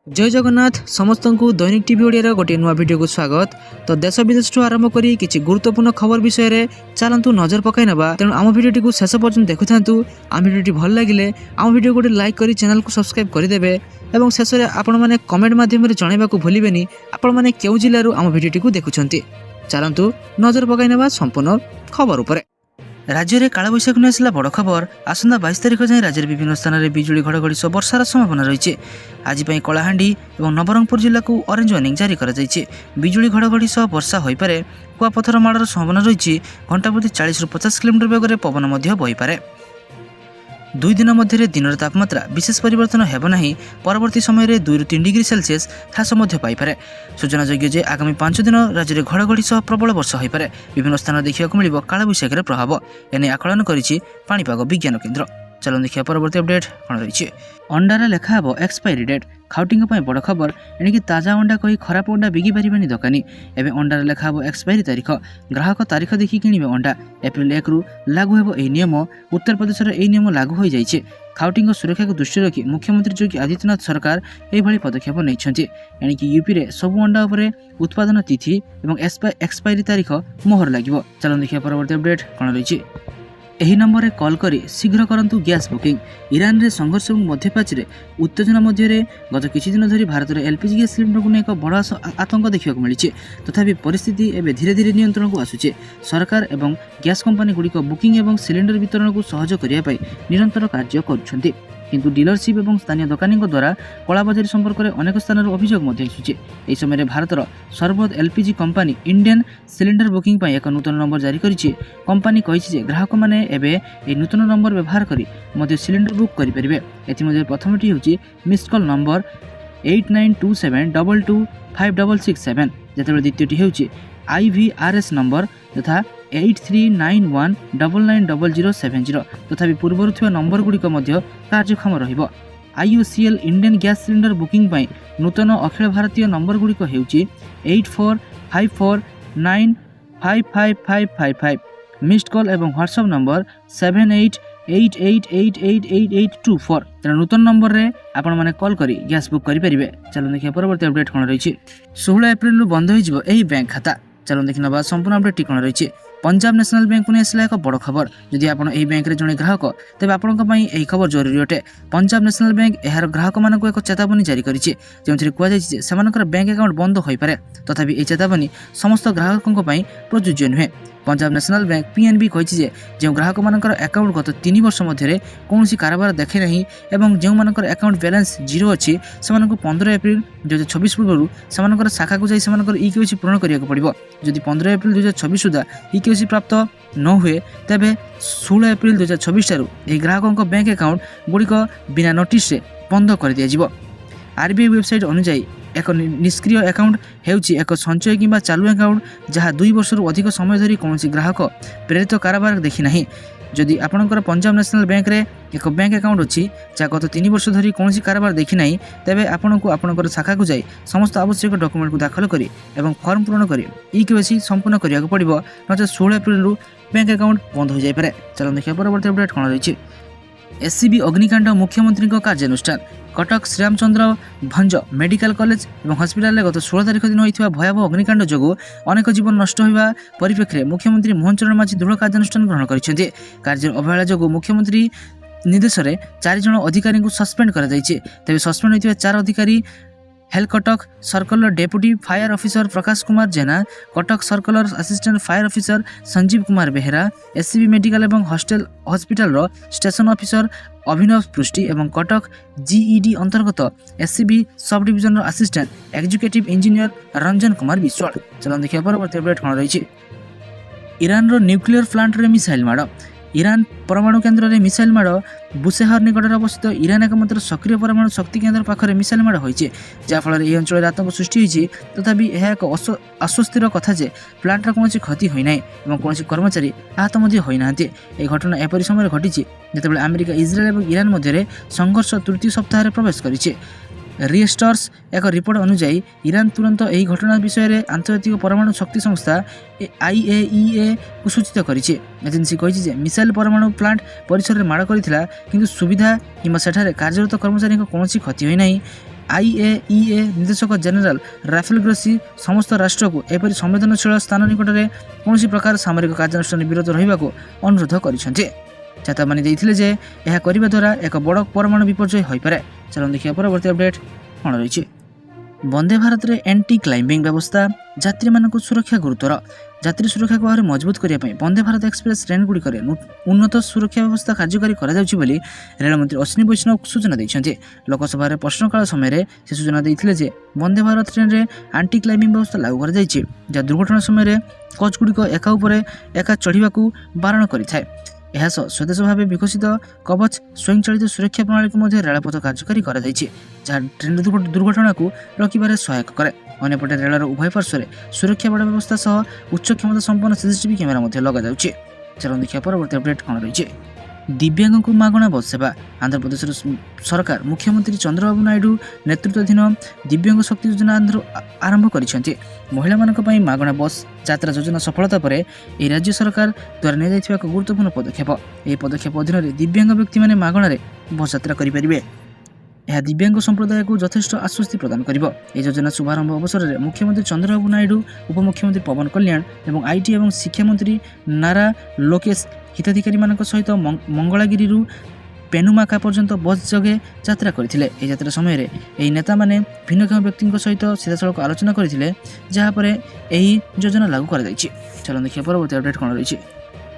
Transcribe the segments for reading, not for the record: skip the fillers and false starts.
जय जगन्नाथ समस्त को दैनिक टीवी ओडिया गोटे नुआ वीडियो को स्वागत। तो देश विदेश आरंभ करी किछि गुरुत्वपूर्ण खबर विषय रे चलंतु नजर पकाई नबा। तेणु आम वीडियो को शेष पर्यंत देखुथांतु। आम वीडियो भल लगिले आम वीडियो गोटे लाइक करी चैनल को सब्सक्राइब कर देबे एवं शेष रे आपण माने कमेंट माध्यम रे जणाइबा को भूलिबेनी आपण माने केउ जिल्ला रु आम वीडियो को देखुछंती। चलंतु नजर पकाई नबा संपूर्ण खबर उपरे। राज्य में कालबैशाखी नहीं आसला बड़ खबर। आसंता 22 तारिख जाए राज्य में विभिन्न स्थान में बिजुली घड़घड़ी सह वर्षार संभावना रही। आज कलाहांडी और नवरंगपुर जिला को ऑरेंज वार्निंग जारी कर बिजुली घड़घड़ी सह वर्षा हो पारे। कुआपथर माड़र संभावना रही। घंटा प्रति 40 ରୁ 50 किलोमीटर बेगर पवन बहीपे। 2 दिन मध्य दिन तापमात्रा विशेष परिवर्तन हेब नहीं। परवर्ती समय 2 ରୁ 3 डिग्री सेल्सियस ह्रास पाइपे। सूचनायोग्य जे आगामी 5 दिन राज्य में घड़घड़ी सह प्रबल वर्षा हो पारे। विभिन्न स्थान देखा मिल कालबैशाखी प्रभाव एने आकलन करिछि पाणीपाग विज्ञान केन्द्र। चलो देखिए परवर्ती अपडेट कौन रही। अंडार लेखा हे एक्सपायरी डेट। खाउटिंग बड़ खबर एणिकी ताजा अंडा कही खराब अंडा बिकी पारे दोकानी। एवं अंडार लेखा हे एक्सपायरी तारीख। ग्राहक तारीख देखि किणवे अंडा। एप्रिल 1 रु लागू हेब एही नियम। उत्तर प्रदेश एही नियम लागू हो जाइए। खाउटिंग सुरक्षा को दृष्टि रखी मुख्यमंत्री योगी आदित्यनाथ सरकार यह पदक्षेप नहीं। एणिकी यूपी रे सबु अंडा उपरे उत्पादन तिथि और एक्सपायरी तारीख मोहर लगे। चलो देखिए परवर्ती अपडेट कौन रही। एही नंबर रे कॉल करी शीघ्र करंतु गैस बुकिंग। ईरान रे संघर्ष और मध्यप्राच्य उत्तेजना मध्य गत किछि दिन धरी भारत में एलपीजी गैस सिलिंडर को एक बड़ आतंक देखा मिली। तथापि परिस्थिति एवं धीरे धीरे नियंत्रण को आसुचे। सरकार एवं गैस कंपनी गुड़िक बुकिंग एवं सिलिंडर वितरण को सहज करने निरंतर कार्य करुछंती। किंतु डीलरशिप और स्थानीय दोकानी द्वारा कलाबजारी संपर्क में अनेक स्थान अभियोग यह समय भारतर सर्वबृहत LPG company Indian cylinder booking एक नूतन नंबर जारी करिछि। कंपनी कहिछि ग्राहक माने एबे ए नूतन नंबर व्यवहार करी सिलिंडर बुक करेंगे। एथि प्रथमटी होछि मिस्ड कॉल नंबर 8927225667 जेतेबेले द्वितीयटी होछि IVRS नंबर तथा 8391990070 तथापि पूर्वर थिबा नंबर गुड़िक कार्यक्षम रहिबो। IOCL Indian gas cylinder booking पाई नूतन अखिल भारतीय नंबर गुड़िक हेउछि 8454955555 मिस्ड कॉल एवं व्हाट्सएप नंबर 7888888824। तेना नूतन नंबर रे आपण माने कॉल करी गैस बुक करि परिबे। चलो देखिए परवर्ती अपडेट कोन रही। 16 एप्रिल रु बंद हो जिवो एही बैंक खाता। चलो देखना संपूर्ण अपडेट कौन रही। पंजाब नेशनल बैंक को नहीं आसला एक बड़ खबर। जदि आप बैंक जड़े ग्राहक तेज आपंपाई खबर जरूरी अटे। पंजाब नेशनल बैंक यार ग्राहक मान एक चेतावनी जारी करें जो कहुर बैंक अकाउंट बंद हो पारे। तथापि यह चेतावनी समस्त ग्राहकों प्रযোज्य नुहे। पंजाब नेशनल बैंक PNB कही जो ग्राहक मान अकाउंट गत 3 वर्ष मध्य कौन कारोबार देखे नहीं और जो मानकर अकाउंट बैलेंस 0 अच्छी से 15 एप्रिल 2026 पूर्व से शाखा को जाकर EKYC पूरण करने को पड़ो। जदि 15 एप्रिल 2026 सुधा EKYC प्राप्त न हुए तेबे 16 एप्रिल 2026 ठारू यह ग्राहकों बैंक अकाउंट गुड़िक बिना नोटिस बंद कर दिया। RBI वेबसाइट अनुसार एक निष्क्रिय अकाउंट हेउछि एक संचय किंबा चालू अकाउंट जहाँ 2 वर्ष अधिक समय धरी कौन ग्राहक प्रेरित कारोबार देखि नाही। जदि आपणकर पंजाब नेशनल बैंक रे एक बैंक अकाउंट अच्छी जहाँ गत 3 वर्ष धरी कौन कारोबार देखि नाही तेबे आपणको आपणकर शाखा को जाई समस्त आवश्यक डॉक्यूमेंट को दाखल करी एवं फॉर्म पूर्ण करी EKYC संपूर्ण करिया को पड़िबो। नचे 16 एप्रिल रु बैंक अकाउंट बंद हो जाय पारे। चलो देखिए परवर्ती अपडेट कोन रही। SCB अग्निकांड मुख्यमंत्री कार्यानुष्ठान। कटक श्रीरामचंद्र भंज मेडिकल कॉलेज और हस्पिटाल गत 16 तारिख दिन होता भयावह अग्निकांड जो अनेक जीवन नष्ट होगा परिप्रेक्षी मुख्यमंत्री मोहन चरण माझी दृढ़ कार्यानुष्ठान ग्रहण करछन्ते। कार्य अवहेला जो मुख्यमंत्री निर्देश में 4 जन अधिकारी को सस्पेंड कर तेज सस्पेंड होता 4 अधिकारी हेल कटक सर्कलर deputy fire officer Prakash Kumar Jena, Cuttack सर्कलर assistant fire officer Sanjeev Kumar Behera, SCB medical एवं hospital station officer Abhinav Prusty एवं कटक GED अंतर्गत SCB sub division assistant executive engineer Ranjan Kumar Biswal. चलो देखिए परवर्ती अपडेट कौन रही। ईरान न्यूक्लियर प्लांट रे मिसाइल माड़। ईरान परमाणु केन्द्र में मिसाइल माड़ बुशेहर निकट अवस्थित ईरान एकमात्र सक्रिय परमाणु शक्ति केन्द्र पाखे मिसाइल माड़ होइछे जहाँफल यह अंचल आतंक सृष्टि होइछे। तथापि यह एक आश्वस्तिर कथा जे प्लांटर कौन क्षति होना और कौन कर्मचारी आहत होना। यह घटना एपरी समय घटी जितेबाला अमेरिका इज्राएल और ईरान मध्य संघर्ष तृतीय सप्ताह प्रवेश करिछे। रिएस्टर्स एक रिपोर्ट अनुसार ईरान तुरंत यही घटना विषय में आंतर्जातिक परमाणु शक्ति संस्था IAEA को सूचित करिछे। एजेंसी कही मिसाइल परमाणु प्लांट परिसर में माड़ करथिला किंतु सुविधा किंबा सेठारे कार्यरत कर्मचारी कौन क्षति होना। IAEA ନିର୍ଦ୍ଦେଶକ ଜେନେରାଲ ରାଫେଲ ଗ୍ରୋସି ସମସ୍ତ ରାଷ୍ଟ୍ରକୁ ଏପରି ସମ୍ବେଦନଶୀଳ ସ୍ଥାନ ନିକଟରେ କୌଣସି ପ୍ରକାର ସାମରିକ କାର୍ଯ୍ୟାନୁଷ୍ଠାନ ବିରୋଧ ରହିବାକୁ ଅନୁରୋଧ କରିଛନ୍ତି। ଚେତାବନୀ ଦେଇଥିଲେ ଯେ ଏହା କରିବା ଦ୍ୱାରା ଏକ ବଡ଼ ପରମାଣୁ ବିପର୍ଯ୍ୟୟ ହୋଇପାରେ। ଚାଲନ୍ତୁ ଦେଖିବା ପରବର୍ତ୍ତୀ ଅପଡେଟ୍ କ'ଣ ରହିଛି। ବନ୍ଦେ ଭାରତରେ ଏଣ୍ଟି କ୍ଲାଇମ୍ବିଂ ବ୍ୟବସ୍ଥା ଯାତ୍ରୀମାନଙ୍କୁ ସୁରକ୍ଷା ଗୁରୁତର। ଯାତ୍ରୀ ସୁରକ୍ଷାକୁ ଆହୁରି ମଜବୁତ କରିବା ପାଇଁ ବନ୍ଦେ ଭାରତ ଏକ୍ସପ୍ରେସ୍ ଟ୍ରେନ୍ଗୁଡ଼ିକରେ ଉନ୍ନତ ସୁରକ୍ଷା ବ୍ୟବସ୍ଥା କାର୍ଯ୍ୟକାରୀ କରାଯାଉଛି ବୋଲି ରେଳମନ୍ତ୍ରୀ ଅଶ୍ୱିନୀ ବୈଷ୍ଣବ ସୂଚନା ଦେଇଛନ୍ତି। ଲୋକସଭାରେ ପ୍ରଶ୍ନକାଳ ସମୟରେ ସେ ସୂଚନା ଦେଇଥିଲେ ଯେ ବନ୍ଦେ ଭାରତ ଟ୍ରେନ୍ରେ ଆଣ୍ଟି କ୍ଲାଇମ୍ବିଂ ବ୍ୟବସ୍ଥା ଲାଗୁ କରାଯାଇଛି, ଯାହା ଦୁର୍ଘଟଣା ସମୟରେ କୋଚ୍ଗୁଡ଼ିକ ଏକା ଉପରେ ଏକା ଚଢ଼ିବାକୁ ବାରଣ କରିଥାଏ। ଏହା ସହ ସ୍ୱଦେଶ ଭାବେ ବିକଶିତ କବଚ ସ୍ୱୟଂଚାଳିତ ସୁରକ୍ଷା ପ୍ରଣାଳୀକୁ ମଧ୍ୟ ରେଳପଥ କାର୍ଯ୍ୟକାରୀ କରାଯାଇଛି, ଯାହା ଟ୍ରେନ୍ ଦୁର୍ଘଟଣାକୁ ରୋକିବାରେ ସହାୟକ କରେ। ଅନ୍ୟପଟେ ରେଳର ଉଭୟ ପାର୍ଶ୍ୱରେ ସୁରକ୍ଷା ବଡ଼ ବ୍ୟବସ୍ଥା ସହ ଉଚ୍ଚ କ୍ଷମତା ସମ୍ପନ୍ନ CCTV କ୍ୟାମେରା ମଧ୍ୟ ଲଗାଯାଉଛି। ଚାଲନ୍ତୁ ଦେଖିବା ପରବର୍ତ୍ତୀ ଅପଡେଟ୍ କ'ଣ ରହିଛି। ଦିବ୍ୟାଙ୍ଗଙ୍କୁ ମାଗଣା ବସ୍ ସେବା। ଆନ୍ଧ୍ରପ୍ରଦେଶର ସରକାର ମୁଖ୍ୟମନ୍ତ୍ରୀ ଚନ୍ଦ୍ରବାବୁ ନାଇଡୁ ନେତୃତ୍ୱାଧୀନ ଦିବ୍ୟାଙ୍ଗ ଶକ୍ତି ଯୋଜନା ଆରମ୍ଭ କରିଛନ୍ତି। ମହିଳାମାନଙ୍କ ପାଇଁ ମାଗଣା ବସ୍ ଯାତ୍ରା ଯୋଜନା ସଫଳତା ପରେ ଏହି ରାଜ୍ୟ ସରକାର ଦ୍ୱାରା ନିଆଯାଇଥିବା ଏକ ଗୁରୁତ୍ୱପୂର୍ଣ୍ଣ ପଦକ୍ଷେପ। ଏହି ପଦକ୍ଷେପ ଅଧୀନରେ ଦିବ୍ୟାଙ୍ଗ ବ୍ୟକ୍ତିମାନେ ମାଗଣାରେ ବସ୍ ଯାତ୍ରା କରିପାରିବେ। ଏହା ଦିବ୍ୟାଙ୍ଗ ସମ୍ପ୍ରଦାୟକୁ ଯଥେଷ୍ଟ ଆଶ୍ୱସ୍ତି ପ୍ରଦାନ କରିବ। ଏହି ଯୋଜନା ଶୁଭାରମ୍ଭ ଅବସରରେ ମୁଖ୍ୟମନ୍ତ୍ରୀ ଚନ୍ଦ୍ରବାବୁ ନାଇଡୁ, ଉପମୁଖ୍ୟମନ୍ତ୍ରୀ ପବନ କଲ୍ୟାଣ ଏବଂ IT ଏବଂ ଶିକ୍ଷାମନ୍ତ୍ରୀ ନାରା ଲୋକେଶ ହିତାଧିକାରୀମାନଙ୍କ ସହିତ ମଙ୍ଗଳାଗିରିରୁ ପେନୁମାକା ପର୍ଯ୍ୟନ୍ତ ବସ୍ ଯୋଗେ ଯାତ୍ରା କରିଥିଲେ। ଏହି ଯାତ୍ରା ସମୟରେ ଏହି ନେତାମାନେ ଭିନ୍ନକ୍ଷମ ବ୍ୟକ୍ତିଙ୍କ ସହିତ ସିଧାସଳଖ ଆଲୋଚନା କରିଥିଲେ, ଯାହାପରେ ଏହି ଯୋଜନା ଲାଗୁ କରାଯାଇଛି। ଚାଲନ୍ତୁ ଦେଖିବା ପରବର୍ତ୍ତୀ ଅପଡେଟ୍ କ'ଣ ରହିଛି।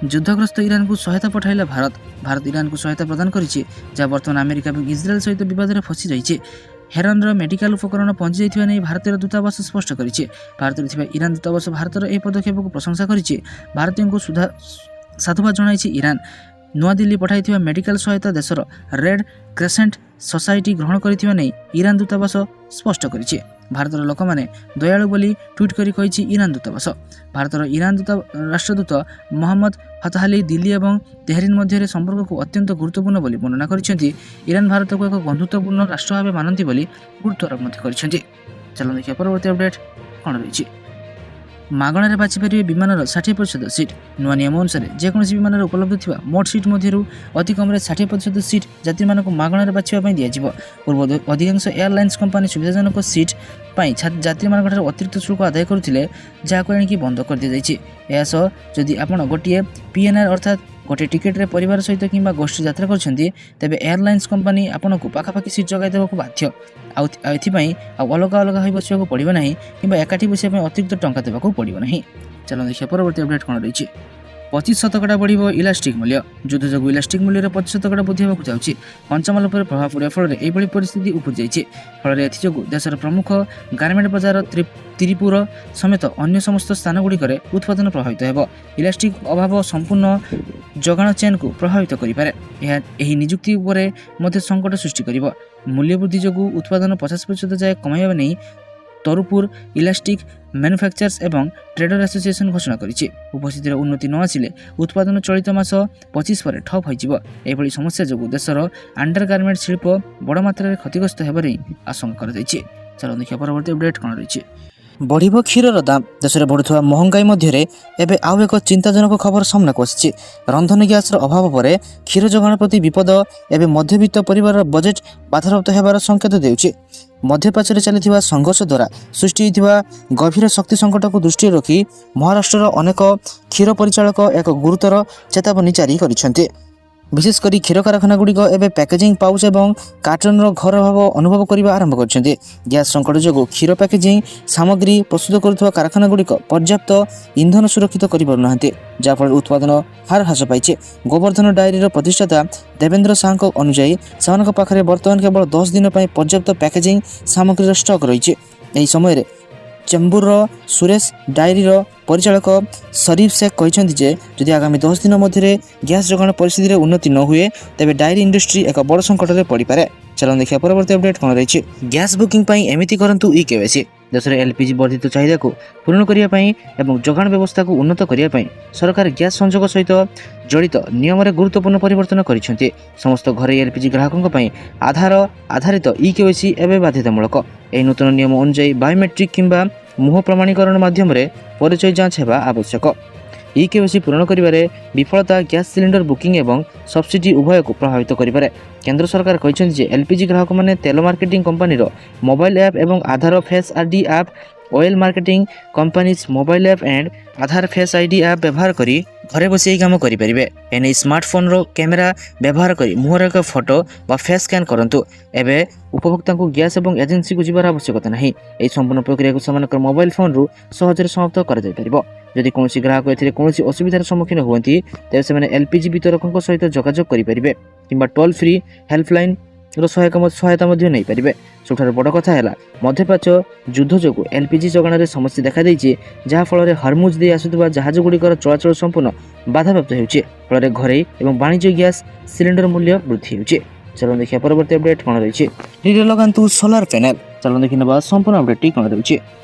ଯୁଦ୍ଧଗ୍ରସ୍ତ ଇରାନକୁ ସହାୟତା ପଠାଇଲା ଭାରତ। ଭାରତ ଇରାନକୁ ସହାୟତା ପ୍ରଦାନ କରିଛି, ଯାହା ବର୍ତ୍ତମାନ ଆମେରିକା ଏବଂ ଇସ୍ରାଏଲ ସହିତ ବିବାଦରେ ଫସି ରହିଛି। ହେରାନର ମେଡିକାଲ ଉପକରଣ ପହଞ୍ଚିଯାଇଥିବା ନେଇ ଭାରତୀୟ ଦୂତାବାସ ସ୍ପଷ୍ଟ କରିଛି। ଭାରତରେ ଥିବା ଇରାନ ଦୂତାବାସ ଭାରତର ଏହି ପଦକ୍ଷେପକୁ ପ୍ରଶଂସା କରିଛି। ଭାରତୀୟଙ୍କୁ ସାଧୁବାଦ ଜଣାଇଛି ଇରାନ। ନୂଆଦିଲ୍ଲୀ ପଠାଇଥିବା ମେଡିକାଲ ସହାୟତା ଦେଶର ରେଡ୍ କ୍ରେସେଣ୍ଟ ସୋସାଇଟି ଗ୍ରହଣ କରିଥିବା ନେଇ ଇରାନ ଦୂତାବାସ ସ୍ପଷ୍ଟ କରିଛି। ଭାରତର ଲୋକମାନେ ଦୟାଳୁ ବୋଲି ଟ୍ୱିଟ୍ କରି କହିଛି ଇରାନ ଦୂତାବାସ। ଭାରତର ଇରାନ ରାଷ୍ଟ୍ରଦୂତ ମହମ୍ମଦ ଫତାହାଲି ଦିଲ୍ଲୀ ଏବଂ ତେହରିନ ମଧ୍ୟରେ ସମ୍ପର୍କକୁ ଅତ୍ୟନ୍ତ ଗୁରୁତ୍ୱପୂର୍ଣ୍ଣ ବୋଲି ବର୍ଣ୍ଣନା କରିଛନ୍ତି। ଇରାନ ଭାରତକୁ ଏକ ବନ୍ଧୁତ୍ୱପୂର୍ଣ୍ଣ ରାଷ୍ଟ୍ର ଭାବେ ମାନନ୍ତି ବୋଲି ଗୁରୁତ୍ୱାରୋପ ମଧ୍ୟ କରିଛନ୍ତି। ଚାଲନ୍ତୁ ଦେଖିବା ପରବର୍ତ୍ତୀ ଅପଡେଟ୍ କ'ଣ ରହିଛି। ମାଗଣାରେ ବାଛିପାରିବେ ବିମାନର 60% ସିଟ୍। ନୂଆ ନିୟମ ଅନୁସାରେ ଯେକୌଣସି ବିମାନରେ ଉପଲବ୍ଧ ଥିବା ମୋଟ ସିଟ୍ ମଧ୍ୟରୁ ଅତି କମ୍ରେ 60% ସିଟ୍ ଯାତ୍ରୀମାନଙ୍କୁ ମାଗଣାରେ ବାଛିବା ପାଇଁ ଦିଆଯିବ। ପୂର୍ବ ଅଧିକାଂଶ ଏୟାରଲାଇନ୍ସ କମ୍ପାନୀ ସୁବିଧାଜନକ ସିଟ୍ ପାଇଁ ଯାତ୍ରୀମାନଙ୍କଠାରୁ ଅତିରିକ୍ତ ଶୁଳ୍କ ଆଦାୟ କରୁଥିଲେ, ଯାହାକୁ ଏଣିକି ବନ୍ଦ କରିଦିଆଯାଇଛି। ଏହା ସହ ଯଦି ଆପଣ ଗୋଟିଏ PNR ଅର୍ଥାତ୍ ଗୋଟିଏ ଟିକେଟ୍ରେ ପରିବାର ସହିତ କିମ୍ବା ଗୋଷ୍ଠୀ ଯାତ୍ରା କରିଛନ୍ତି, ତେବେ ଏୟାରଲାଇନ୍ସ କମ୍ପାନୀ ଆପଣଙ୍କୁ ପାଖାପାଖି ସିଟ୍ ଯୋଗାଇ ଦେବାକୁ ବାଧ୍ୟ। ଏଥିପାଇଁ ଅଲଗା ଅଲଗା ହୋଇ ବସିବାକୁ ପଡ଼ିବ ନାହିଁ କିମ୍ବା ଏକାଠି ବସିବା ପାଇଁ ଅତିରିକ୍ତ ଟଙ୍କା ଦେବାକୁ ପଡ଼ିବ ନାହିଁ। ଚାଲନ୍ତୁ ଦେଖିବା ପରବର୍ତ୍ତୀ ଅପଡେଟ୍ କ'ଣ ରହିଛି। 25% ବଢ଼ିବ ଇଲାଷ୍ଟିକ୍ ମୂଲ୍ୟ। ଯୁଦ୍ଧ ଯୋଗୁଁ ଇଲାଷ୍ଟିକ୍ ମୂଲ୍ୟରେ 25% ବୃଦ୍ଧି ହେବାକୁ ଯାଉଛି। କଞ୍ଚାମାଲ ଉପରେ ପ୍ରଭାବ ପଡ଼ିବା ଫଳରେ ଏହିଭଳି ପରିସ୍ଥିତି ଉପୁଜିଯାଇଛି। ଫଳରେ ଏଥିଯୋଗୁଁ ଦେଶର ପ୍ରମୁଖ ଗାର୍ମେଣ୍ଟ ବଜାର ତିରୁପୁର ସମେତ ଅନ୍ୟ ସମସ୍ତ ସ୍ଥାନଗୁଡ଼ିକରେ ଉତ୍ପାଦନ ପ୍ରଭାବିତ ହେବ। ଇଲାଷ୍ଟିକ୍ ଅଭାବ ସମ୍ପୂର୍ଣ୍ଣ ଯୋଗାଣ ଚେନ୍କୁ ପ୍ରଭାବିତ କରିପାରେ। ଏହା ଏହି ନିଯୁକ୍ତି ଉପରେ ମଧ୍ୟ ସଙ୍କଟ ସୃଷ୍ଟି କରିବ। ମୂଲ୍ୟ ବୃଦ୍ଧି ଯୋଗୁଁ ଉତ୍ପାଦନ 50% ଯାଏ କମାଇବା ନେଇ ତରୁପୁର ଇଲାଷ୍ଟିକ୍ ମ୍ୟାନୁଫ୍ୟାକ୍ଚର୍ସ ଏବଂ ଟ୍ରେଡର ଆସୋସିଏସନ ଘୋଷଣା କରିଛି। ଉପସ୍ଥିତିର ଉନ୍ନତି ନ ଆସିଲେ ଉତ୍ପାଦନ ଚଳିତ ମାସ 25 ପରେ ଠପ୍ ହୋଇଯିବ। ଏଭଳି ସମସ୍ୟା ଯୋଗୁଁ ଦେଶର ଆଣ୍ଡରଗାର୍ମେଣ୍ଟ ଶିଳ୍ପ ବଡ଼ ମାତ୍ରାରେ କ୍ଷତିଗ୍ରସ୍ତ ହେବାର ଆଶଙ୍କା କରାଯାଇଛି। ଚାଲନ୍ତୁ ଦେଖିବା ପରବର୍ତ୍ତୀ ଅପଡେଟ୍ କ'ଣ ରହିଛି। ବଢ଼ିବ କ୍ଷୀରର ଦାମ। ଦେଶରେ ବଢ଼ୁଥିବା ମହଙ୍ଗାଇ ମଧ୍ୟରେ ଏବେ ଆଉ ଏକ ଚିନ୍ତାଜନକ ଖବର ସାମ୍ନାକୁ ଆସିଛି। ରନ୍ଧନ ଗ୍ୟାସର ଅଭାବ ପରେ କ୍ଷୀର ଯୋଗାଣ ପ୍ରତି ବିପଦ ଏବେ ମଧ୍ୟବିତ୍ତ ପରିବାରର ବଜେଟ୍ ବାଧାପ୍ରାପ୍ତ ହେବାର ସଂକେତ ଦେଉଛି। ମଧ୍ୟପ୍ରାଚ୍ୟରେ ଚାଲିଥିବା ସଂଘର୍ଷ ଦ୍ୱାରା ସୃଷ୍ଟି ହୋଇଥିବା ଗଭୀର ଶକ୍ତି ସଙ୍କଟକୁ ଦୃଷ୍ଟିରେ ରଖି ମହାରାଷ୍ଟ୍ରର ଅନେକ କ୍ଷୀର ପରିଚାଳକ ଏକ ଗୁରୁତର ଚେତାବନୀ ଜାରି କରିଛନ୍ତି। ବିଶେଷ କରି କ୍ଷୀର କାରଖାନାଗୁଡ଼ିକ ଏବେ ପ୍ୟାକେଜିଂ ପାଉଚ୍ ଏବଂ କାର୍ଟନର ଘର ଅଭାବ ଅନୁଭବ କରିବା ଆରମ୍ଭ କରିଛନ୍ତି। ଗ୍ୟାସ୍ ସଂକଟ ଯୋଗୁଁ କ୍ଷୀର ପ୍ୟାକେଜିଂ ସାମଗ୍ରୀ ପ୍ରସ୍ତୁତ କରୁଥିବା କାରଖାନାଗୁଡ଼ିକ ପର୍ଯ୍ୟାପ୍ତ ଇନ୍ଧନ ସୁରକ୍ଷିତ କରିପାରୁନାହାନ୍ତି, ଯାହାଫଳରେ ଉତ୍ପାଦନ ହାର ହ୍ରାସ ପାଇଛି। ଗୋବର୍ଦ୍ଧନ ଡାଏରୀର ପ୍ରତିଷ୍ଠାତା ଦେବେନ୍ଦ୍ର ଶାହଙ୍କ ଅନୁଯାୟୀ ସେମାନଙ୍କ ପାଖରେ ବର୍ତ୍ତମାନ କେବଳ 10 ଦିନ ପାଇଁ ପର୍ଯ୍ୟାପ୍ତ ପ୍ୟାକେଜିଂ ସାମଗ୍ରୀର ଷ୍ଟକ୍ ରହିଛି। ଏହି ସମୟରେ ଚେମ୍ବୁରର ସୁରେଶ ଡାଏରୀର ପରିଚାଳକ ଶରୀଫ ଶେଖ୍ କହିଛନ୍ତି ଯେ ଯଦି ଆଗାମୀ 10 ଦିନ ମଧ୍ୟରେ ଗ୍ୟାସ୍ ଯୋଗାଣ ପରିସ୍ଥିତିରେ ଉନ୍ନତି ନ ହୁଏ, ତେବେ ଡାଏରୀ ଇଣ୍ଡଷ୍ଟ୍ରି ଏକ ବଡ଼ ସଂକଟରେ ପଡ଼ିପାରେ। ଚାଲନ୍ତୁ ଦେଖିବା ପରବର୍ତ୍ତୀ ଅପଡେଟ୍ କ'ଣ ରହିଛି। ଗ୍ୟାସ୍ ବୁକିଂ ପାଇଁ ଏମିତି କରନ୍ତୁ EKYC। ଦେଶରେ LPG ବର୍ଦ୍ଧିତ ଚାହିଦାକୁ ପୂରଣ କରିବା ପାଇଁ ଏବଂ ଯୋଗାଣ ବ୍ୟବସ୍ଥାକୁ ଉନ୍ନତ କରିବା ପାଇଁ ସରକାର ଗ୍ୟାସ୍ ସଂଯୋଗ ସହିତ ଜଡ଼ିତ ନିୟମରେ ଗୁରୁତ୍ୱପୂର୍ଣ୍ଣ ପରିବର୍ତ୍ତନ କରିଛନ୍ତି। ସମସ୍ତ ଘରୋଇ LPG ଗ୍ରାହକଙ୍କ ପାଇଁ ଆଧାର ଆଧାରିତ EKYC ଏବେ ବାଧ୍ୟତାମୂଳକ। ଏହି ନୂତନ ନିୟମ ଅନୁଯାୟୀ ବାୟୋମେଟ୍ରିକ୍ କିମ୍ବା ମୁହଁ ପ୍ରମାଣୀକରଣ ମାଧ୍ୟମରେ ପରିଚୟ ଯାଞ୍ଚ ହେବା ଆବଶ୍ୟକ। ଇକେୱାଇସି ପୂରଣ କରିବାରେ ବିଫଳତା ଗ୍ୟାସ୍ ସିଲିଣ୍ଡର ବୁକିଂ ଏବଂ ସବସିଡି ଉଭୟକୁ ପ୍ରଭାବିତ କରିପାରେ। କେନ୍ଦ୍ର ସରକାର କହିଛନ୍ତି ଯେ ଏଲ୍ପିଜି ଗ୍ରାହକମାନେ ତେଲ ମାର୍କେଟିଂ କମ୍ପାନୀର ମୋବାଇଲ୍ ଆପ୍ ଏବଂ Aadhaar face ID app, oil marketing companies mobile app and Aadhaar face ID app ବ୍ୟବହାର କରି ଘରେ ବସି ଏହି କାମ କରିପାରିବେ। ଏନେଇ ସ୍ମାର୍ଟଫୋନ୍ର କ୍ୟାମେରା ବ୍ୟବହାର କରି ମୁହଁର ଏକ ଫଟୋ ବା ଫେସ୍ ସ୍କାନ୍ କରନ୍ତୁ। ଏବେ ଉପଭୋକ୍ତାଙ୍କୁ ଗ୍ୟାସ୍ ଏବଂ ଏଜେନ୍ସିକୁ ଯିବାର ଆବଶ୍ୟକତା ନାହିଁ। ଏହି ସମ୍ପୂର୍ଣ୍ଣ ପ୍ରକ୍ରିୟାକୁ ସେମାନଙ୍କର ମୋବାଇଲ୍ ଫୋନ୍ରୁ ସହଜରେ ସମାପ୍ତ କରାଯାଇପାରିବ। ଯଦି କୌଣସି ଗ୍ରାହକ ଏଥିରେ କୌଣସି ଅସୁବିଧାର ସମ୍ମୁଖୀନ ହୁଅନ୍ତି ତେବେ ସେମାନେ ଏଲ୍ପିଜି ବିତରକଙ୍କ ସହିତ ଯୋଗାଯୋଗ କରିପାରିବେ କିମ୍ବା ଟୋଲ୍ ଫ୍ରି ହେଲ୍ପଲାଇନ୍ର ସହାୟତା ମଧ୍ୟ ନେଇପାରିବେ। ସବୁଠାରୁ ବଡ଼ କଥା ହେଲା ମଧ୍ୟପ୍ରାଚ୍ୟ ଯୁଦ୍ଧ ଯୋଗୁଁ ଏଲ୍ପିଜି ଯୋଗାଣରେ ସମସ୍ୟା ଦେଖାଦେଇଛି, ଯାହାଫଳରେ ହର୍ମୁଜ ଦେଇ ଆସୁଥିବା ଜାହାଜଗୁଡ଼ିକର ଚଳାଚଳ ସମ୍ପୂର୍ଣ୍ଣ ବାଧାପ୍ରାପ୍ତ ହେଉଛି। ଫଳରେ ଘରୋଇ ଏବଂ ବାଣିଜ୍ୟ ଗ୍ୟାସ୍ ସିଲିଣ୍ଡର ମୂଲ୍ୟ ବୃଦ୍ଧି ହେଉଛି। ଚାଲନ୍ତୁ ଦେଖିବା ପରବର୍ତ୍ତୀ ଅପଡେଟ୍ କ'ଣ ରହିଛି। ଫ୍ରିରେ ଲଗାନ୍ତୁ ସୋଲାର ପ୍ୟାନେଲ। ଚାଲନ୍ତୁ ଦେଖି ନେବା ସମ୍ପୂର୍ଣ୍ଣ ଅପଡେଟ୍ଟି କ'ଣ ରହିଛି।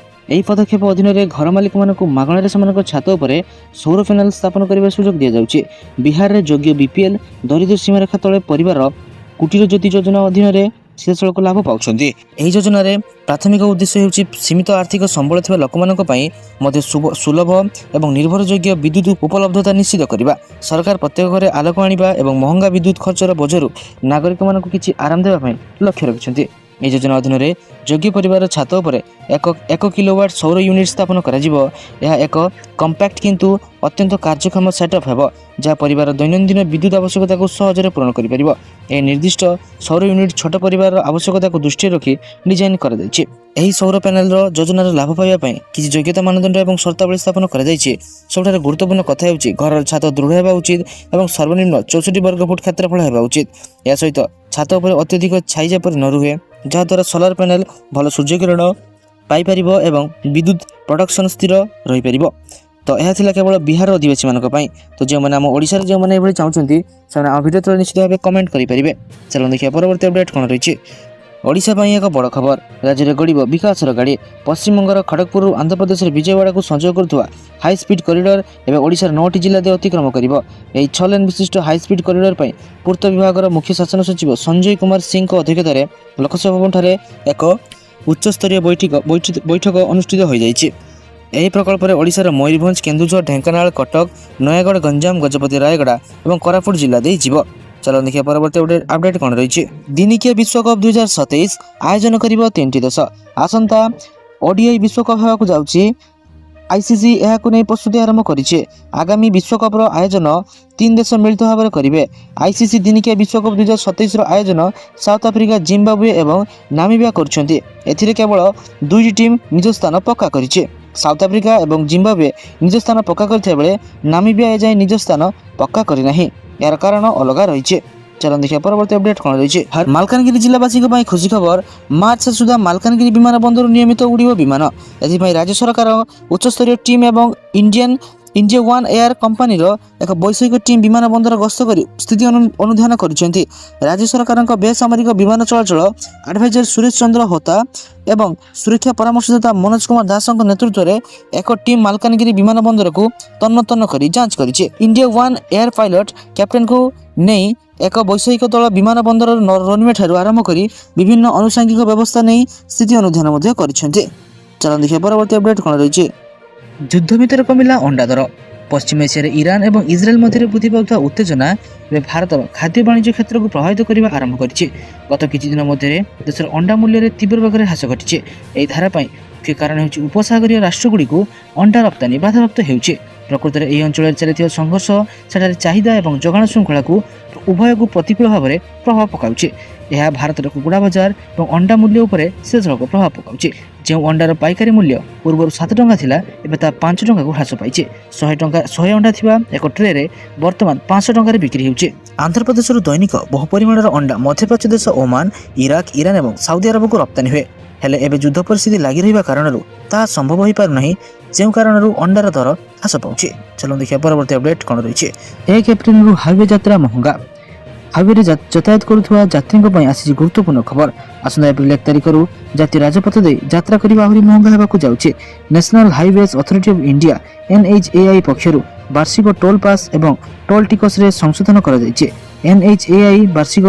ଏହି ପଦକ୍ଷେପ ଅଧୀନରେ ଘର ମାଲିକମାନଙ୍କୁ ମାଗଣାରେ ସେମାନଙ୍କ ଛାତ ଉପରେ ସୌର ପ୍ୟାନେଲ ସ୍ଥାପନ କରିବାର ସୁଯୋଗ ଦିଆଯାଉଛି। ବିହାରରେ ଯୋଗ୍ୟ ବିପିଏଲ୍ ଦରିଦ୍ର ସୀମାରେଖା ତଳେ ପରିବାର କୁଟୀର ଜ୍ୟୋତି ଯୋଜନା ଅଧୀନରେ ସିଧାସଳଖ ଲାଭ ପାଉଛନ୍ତି। ଏହି ଯୋଜନାରେ ପ୍ରାଥମିକ ଉଦ୍ଦେଶ୍ୟ ହେଉଛି ସୀମିତ ଆର୍ଥିକ ସମ୍ବଳ ଥିବା ଲୋକମାନଙ୍କ ପାଇଁ ମଧ୍ୟ ସୁଲଭ ଏବଂ ନିର୍ଭରଯୋଗ୍ୟ ବିଦ୍ୟୁତ୍ ଉପଲବ୍ଧତା ନିଶ୍ଚିତ କରିବା। ସରକାର ପ୍ରତ୍ୟେକ ଘରେ ଆଲୋକ ଆଣିବା ଏବଂ ମହଙ୍ଗା ବିଦ୍ୟୁତ୍ ଖର୍ଚ୍ଚର ବୋଝରୁ ନାଗରିକମାନଙ୍କୁ କିଛି ଆରାମ ଦେବା ପାଇଁ ଲକ୍ଷ୍ୟ ରଖିଛନ୍ତି। ଏହି ଯୋଜନା ଅଧୀନରେ ଯୋଗ୍ୟ ପରିବାର ଛାତ ଉପରେ ଏକ କିଲୋୱାଟ୍ ସୌର ୟୁନିଟ୍ ସ୍ଥାପନ କରାଯିବ। ଏହା ଏକ କମ୍ପାକ୍ଟ କିନ୍ତୁ ଅତ୍ୟନ୍ତ କାର୍ଯ୍ୟକ୍ଷମ ସେଟଅପ୍ ହେବ, ଯାହା ପରିବାର ଦୈନନ୍ଦିନ ବିଦ୍ୟୁତ୍ ଆବଶ୍ୟକତାକୁ ସହଜରେ ପୂରଣ କରିପାରିବ। ଏହି ନିର୍ଦ୍ଦିଷ୍ଟ ସୌର ୟୁନିଟ୍ ଛୋଟ ପରିବାରର ଆବଶ୍ୟକତାକୁ ଦୃଷ୍ଟିରେ ରଖି ଡିଜାଇନ୍ କରାଯାଇଛି। ଏହି ସୌର ପ୍ୟାନେଲର ଯୋଜନାର ଲାଭ ପାଇବା ପାଇଁ କିଛି ଯୋଗ୍ୟତା ମାନଦଣ୍ଡ ଏବଂ ସର୍ତ୍ତାବଳୀ ସ୍ଥାପନ କରାଯାଇଛି। ସବୁଠାରୁ ଗୁରୁତ୍ୱପୂର୍ଣ୍ଣ କଥା ହେଉଛି ଘରର ଛାତ ଦୃଢ଼ ହେବା ଉଚିତ ଏବଂ ସର୍ବନିମ୍ନ 64 ବର୍ଗ ଫୁଟ କ୍ଷେତ୍ରଫଳ ହେବା ଉଚିତ। ଏହା ସହିତ ଛାତ ଉପରେ ଅତ୍ୟଧିକ ଛାଇ ଯେପରି ନ ରୁହେ, ଯାହାଦ୍ୱାରା ସୋଲାର ପ୍ୟାନେଲ ଭଲ ସୂର୍ଯ୍ୟକିରଣ ପାଇପାରିବ ଏବଂ ବିଦ୍ୟୁତ୍ ପ୍ରଡକ୍ସନ୍ ସ୍ଥିର ରହିପାରିବ। ତ ଏହା ଥିଲା କେବଳ ବିହାର ଅଧିବାସୀମାନଙ୍କ ପାଇଁ। ତ ଯେଉଁମାନେ ଆମ ଓଡ଼ିଶାରେ ଯେଉଁମାନେ ଏଭଳି ଚାହୁଁଛନ୍ତି ସେମାନେ ଆମ ଭିଡ଼ିଓ ତଳେ ନିଶ୍ଚିତ ଭାବେ କମେଣ୍ଟ କରିପାରିବେ। ଚାଲନ୍ତୁ ଦେଖିବା ପରବର୍ତ୍ତୀ ଅପଡେଟ୍ କ'ଣ ରହିଛି। ଓଡ଼ିଶା ପାଇଁ ଏକ ବଡ଼ ଖବର। ରାଜ୍ୟରେ ଗଡ଼ିବ ବିକାଶର ଗାଡ଼ି। ପଶ୍ଚିମବଙ୍ଗର ଖଡ଼ଗପୁରରୁ ଆନ୍ଧ୍ରପ୍ରଦେଶର ବିଜୟୱାଡ଼ାକୁ ସଂଯୋଗ କରୁଥିବା ହାଇସ୍ପିଡ୍ କରିଡର ଏବେ ଓଡ଼ିଶାର 9ଟି ଜିଲ୍ଲା ଦେଇ ଅତିକ୍ରମ କରିବ। ଏହି 6 ଲେନ୍ ବିଶିଷ୍ଟ ହାଇସ୍ପିଡ୍ କରିଡର ପାଇଁ ପୂର୍ତ୍ତ ବିଭାଗର ମୁଖ୍ୟ ଶାସନ ସଚିବ ସଞ୍ଜୟ କୁମାର ସିଂଙ୍କ ଅଧ୍ୟକ୍ଷତାରେ ଲୋକସେବା ଭବନଠାରେ ଏକ ଉଚ୍ଚସ୍ତରୀୟ ବୈଠକ ଅନୁଷ୍ଠିତ ହୋଇଯାଇଛି। ଏହି ପ୍ରକଳ୍ପରେ ଓଡ଼ିଶାର ମୟୂରଭଞ୍ଜ, କେନ୍ଦୁଝର, ଢେଙ୍କାନାଳ, କଟକ, ନୟାଗଡ଼, ଗଞ୍ଜାମ, ଗଜପତି, ରାୟଗଡ଼ା ଏବଂ କୋରାପୁଟ ଜିଲ୍ଲା ଦେଇ ଯିବ। ଚାଲନ୍ତୁ ଦେଖିବା ପରବର୍ତ୍ତୀ ଅପଡେଟ୍ କ'ଣ ରହିଛି। ଦିନିକିଆ ବିଶ୍ୱକପ୍ 2027 ଆୟୋଜନ କରିବ 3ଟି ଦେଶ। ଆସନ୍ତା ଓଡିଆଇ ବିଶ୍ୱକପ୍ ହେବାକୁ ଯାଉଛି। ଆଇସିସି ଏହାକୁ ନେଇ ପ୍ରସ୍ତୁତି ଆରମ୍ଭ କରିଛି। ଆଗାମୀ ବିଶ୍ୱକପ୍ର ଆୟୋଜନ 3 ଦେଶ ମିଳିତ ଭାବରେ କରିବେ। ଆଇସିସି ଦିନିକିଆ ବିଶ୍ୱକପ୍ 2027ର ଆୟୋଜନ ସାଉଥ ଆଫ୍ରିକା, ଜିମ୍ବାବୁଏ ଏବଂ ନାମିବିଆ କରୁଛନ୍ତି। ଏଥିରେ କେବଳ 2ଟି ଟିମ୍ ନିଜ ସ୍ଥାନ ପକ୍କା କରିଛି। ସାଉଥ ଆଫ୍ରିକା ଏବଂ ଜିମ୍ବାବୁଏ ନିଜ ସ୍ଥାନ ପକ୍କା କରିଥିବା ବେଳେ ନାମିବିଆ ଏଯାଏଁ ନିଜ ସ୍ଥାନ ପକ୍କା କରିନାହିଁ। ଏହାର କାରଣ ଅଲଗା ରହିଛି। ଚାଲନ୍ତୁ ଦେଖିବା ପରବର୍ତ୍ତୀ ଅପଡେଟ୍ କ'ଣ ରହିଛି। ମାଲକାନଗିରି ଜିଲ୍ଲାବାସୀଙ୍କ ପାଇଁ ଖୁସି ଖବର। ମାର୍ଚ୍ଚ ଶେଷ ସୁଦ୍ଧା ମାଲକାନଗିରି ବିମାନ ବନ୍ଦରରୁ ନିୟମିତ ଉଡ଼ିବ ବିମାନ। ଏଥିପାଇଁ ରାଜ୍ୟ ସରକାର ଉଚ୍ଚସ୍ତରୀୟ ଟିମ୍ ଏବଂ ଇଣ୍ଡିଆ ୱାନ୍ ଏୟାର କମ୍ପାନୀର ଏକ ବୈଷୟିକ ଟିମ୍ ବିମାନ ବନ୍ଦର ଗସ୍ତ କରି ସ୍ଥିତି ଅନୁଧ୍ୟାନ କରିଛନ୍ତି। ରାଜ୍ୟ ସରକାରଙ୍କ ବେସାମରିକ ବିମାନ ଚଳାଚଳ ଆଡଭାଇଜର ସୁରେଶ ଚନ୍ଦ୍ର ହୋତା ଏବଂ ସୁରକ୍ଷା ପରାମର୍ଶଦାତା ମନୋଜ କୁମାର ଦାସଙ୍କ ନେତୃତ୍ୱରେ ଏକ ଟିମ୍ ମାଲକାନଗିରି ବିମାନ ବନ୍ଦରକୁ ତନ୍ନ କରି ଯାଞ୍ଚ କରିଛି। ଇଣ୍ଡିଆ ୱାନ୍ ଏୟାର ପାଇଲଟ କ୍ୟାପ୍ଟେନଙ୍କୁ ନେଇ ଏକ ବୈଷୟିକ ଦଳ ବିମାନ ବନ୍ଦରର ରନୱେ ଠାରୁ ଆରମ୍ଭ କରି ବିଭିନ୍ନ ଆନୁଷଙ୍ଗିକ ବ୍ୟବସ୍ଥା ନେଇ ସ୍ଥିତି ଅନୁଧ୍ୟାନ ମଧ୍ୟ କରିଛନ୍ତି। ଚାଲନ୍ତୁ ଦେଖିବା ପରବର୍ତ୍ତୀ ଅପଡେଟ୍ କ'ଣ ରହିଛି। ଯୁଦ୍ଧ ଭିତରେ କମିଲା ଅଣ୍ଡା ଦର। ପଶ୍ଚିମ ଏସିଆରେ ଇରାନ ଏବଂ ଇସ୍ରାଏଲ ମଧ୍ୟରେ ବୃଦ୍ଧି ପାଉଥିବା ଉତ୍ତେଜନା ଏବେ ଭାରତର ଖାଦ୍ୟ ବାଣିଜ୍ୟ କ୍ଷେତ୍ରକୁ ପ୍ରଭାବିତ କରିବା ଆରମ୍ଭ କରିଛି। ଗତ କିଛି ଦିନ ମଧ୍ୟରେ ଦେଶର ଅଣ୍ଡା ମୂଲ୍ୟରେ ତୀବ୍ର ବେଗରେ ହ୍ରାସ ଘଟିଛି। ଏହି ଧାରା ପାଇଁ ମୁଖ୍ୟ କାରଣ ହେଉଛି ଉପସାଗରୀୟ ରାଷ୍ଟ୍ରଗୁଡ଼ିକୁ ଅଣ୍ଡା ରପ୍ତାନି ବାଧାପ୍ରାପ୍ତ ହେଉଛି। ପ୍ରକୃତରେ ଏହି ଅଞ୍ଚଳରେ ଚାଲିଥିବା ସଂଘର୍ଷ ସେଠାରେ ଚାହିଦା ଏବଂ ଯୋଗାଣ ଶୃଙ୍ଖଳାକୁ ଉଭୟକୁ ପ୍ରତିକୂଳ ଭାବରେ ପ୍ରଭାବ ପକାଉଛି। ଏହା ଭାରତର କୁକୁଡ଼ା ବଜାର ଏବଂ ଅଣ୍ଡା ମୂଲ୍ୟ ଉପରେ ସିଧାସଳଖ ପ୍ରଭାବ ପକାଉଛି। ଯେଉଁ ଅଣ୍ଡାର ପାଇକାରୀ ମୂଲ୍ୟ ପୂର୍ବରୁ 7 ଟଙ୍କା ଥିଲା, ଏବେ ତାହା 5 ଟଙ୍କାକୁ ହ୍ରାସ ପାଇଛି। 100 ଅଣ୍ଡା ଥିବା ଏକ ଟ୍ରେରେ ବର୍ତ୍ତମାନ 500 ଟଙ୍କାରେ ବିକ୍ରି ହେଉଛି। ଆନ୍ଧ୍ରପ୍ରଦେଶରୁ ଦୈନିକ ବହୁ ପରିମାଣର ଅଣ୍ଡା ମଧ୍ୟପ୍ରାଚ୍ୟ ଦେଶ ଓମାନ, ଇରାକ, ଇରାନ ଏବଂ ସାଉଦି ଆରବକୁ ରପ୍ତାନି ହୁଏ। ହେଲେ ଏବେ ଯୁଦ୍ଧ ପରିସ୍ଥିତି ଲାଗି ରହିବା କାରଣରୁ ତାହା ସମ୍ଭବ ହୋଇପାରୁନାହିଁ, ଯେଉଁ କାରଣରୁ ଅଣ୍ଡାର ଦର ହ୍ରାସ ପାଉଛି। ଚାଲନ୍ତୁ ଦେଖିବା ପରବର୍ତ୍ତୀ ଅପଡେଟ୍ କ'ଣ ରହିଛି। ଏକ ଏପ୍ରିଲରୁ ହାଇୱେ ଯାତ୍ରା ମହଙ୍ଗା। ହାଇୱେରେ ଯାତାୟାତ କରୁଥିବା ଯାତ୍ରୀଙ୍କ ପାଇଁ ଆସିଛି ଗୁରୁତ୍ୱପୂର୍ଣ୍ଣ ଖବର। ଆସନ୍ତା ଏପ୍ରିଲ 1 ତାରିଖରୁ ଜାତୀୟ ରାଜପଥ ଦେଇ ଯାତ୍ରା କରିବା ଆହୁରି ମହଙ୍ଗା ହେବାକୁ ଯାଉଛି। National highways authority of India NHAI ପକ୍ଷରୁ ବାର୍ଷିକ ଟୋଲ୍ ପାସ୍ ଏବଂ ଟୋଲ୍ ଟିକସରେ ସଂଶୋଧନ କରାଯାଇଛି। NHAI ବାର୍ଷିକ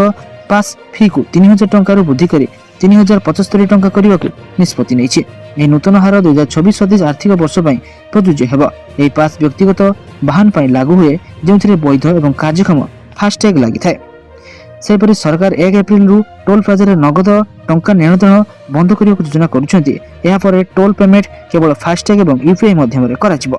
ପାସ୍ ଫିକୁ 3000 ଟଙ୍କାରୁ ବୃଦ୍ଧି କରି 3075 ଟଙ୍କା କରିବାକୁ ନିଷ୍ପତ୍ତି ନେଇଛି। ଏହି ନୂତନ ହାର 2024-27 ଆର୍ଥିକ ବର୍ଷ ପାଇଁ ପ୍ରଯୁଜ୍ୟ ହେବ। ଏହି ପାସ୍ ବ୍ୟକ୍ତିଗତ ବାହନ ପାଇଁ ଲାଗୁ ହୁଏ ଯେଉଁଥିରେ ବୈଧ ଏବଂ କାର୍ଯ୍ୟକ୍ଷମ ଫାସ୍ଟ୍ୟାଗ୍ ଲାଗିଥାଏ। ସେହିପରି ସରକାର 1 ଏପ୍ରିଲରୁ ଟୋଲ୍ ପ୍ଲାଜାରେ ନଗଦ ଟଙ୍କା ନେଣଦେଣ ବନ୍ଦ କରିବାକୁ ଯୋଜନା କରୁଛନ୍ତି। ଏହାପରେ ଟୋଲ୍ ପେମେଣ୍ଟ କେବଳ ଫାସ୍ଟ୍ୟାଗ୍ ଏବଂ ୟୁପିଆଇ ମାଧ୍ୟମରେ କରାଯିବ।